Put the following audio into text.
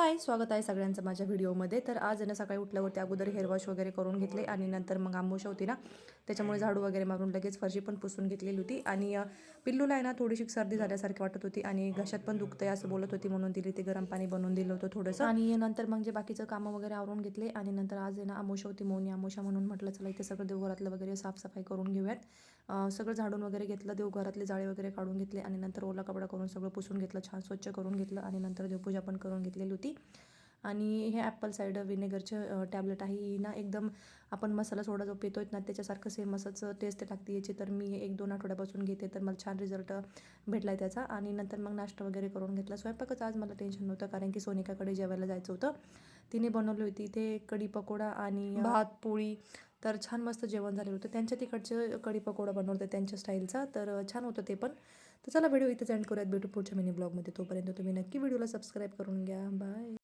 हाय, स्वागत आहे सगळ्यांचं माझ्या व्हिडिओमध्ये. तर आज आहे ना सकाळी उठल्यावरती अगोदर हेअर वॉश वगैरे करून घेतले आणि नंतर मग आमोशा होती ना, त्याच्यामुळे झाडू वगैरे मारून लगेच फरशी पण पुसून घेतलेली होती. आणि पिल्लूला आहे ना थोडीशी सर्दी झाल्यासारखी वाटत होती आणि घशात पण दुखतंय असं बोलत होती, म्हणून तिला ते गरम पाणी बनवून दिलं होतं थोडंसं. आणि नंतर मग जे बाकीचं कामं वगैरे आवरून घेतले आणि नंतर आज आहे ना आमोशा होती, मौनी आमोशा, म्हणून म्हटलं चला इथे सगळं देवघरातलं वगैरे साफसफाई करून घेऊयात. सगळं झाडून वगैरे घेतलं, देवघरातले जाळे वगैरे काढून घेतले आणि नंतर ओला कपडा करून सगळं पुसून घेतलं, छान स्वच्छ करून घेतलं आणि नंतर देवपूजा पण करून घेतलेली होती. आणि हे ॲपल सायडर व्हिनेगरचं टॅबलेट आहे. ही ना एकदम आपण मसाला सोडा जो पितो ना त्याच्यासारखं सेम असंच टेस्ट लागते याची. तर मी 1-2 आठवड्यापासून घेते, तर मला छान रिझल्ट भेटला आहे त्याचा. आणि नंतर मग नाश्ता वगैरे करून घेतला. स्वयंपाकाचं आज मला टेन्शन नव्हतं, कारण की सोनिकाकडे जेवायला जायचं होतं. तिने बनवली होती ते कढी पकोडा आणि भात पोळी. तर छान मस्त जेवण झालेलं होतं. त्यांच्या तिकडचं कढी पकोडा बनवते त्यांच्या स्टाईलचा, तर छान होतं ते पण. तर चला व्हिडिओ इथेच एंड करूयात. भेटू पुढच्या मिनी ब्लॉगमध्ये. तोपर्यंत तुम्ही नक्की व्हिडिओला सबस्क्राईब करून घ्या. बाय.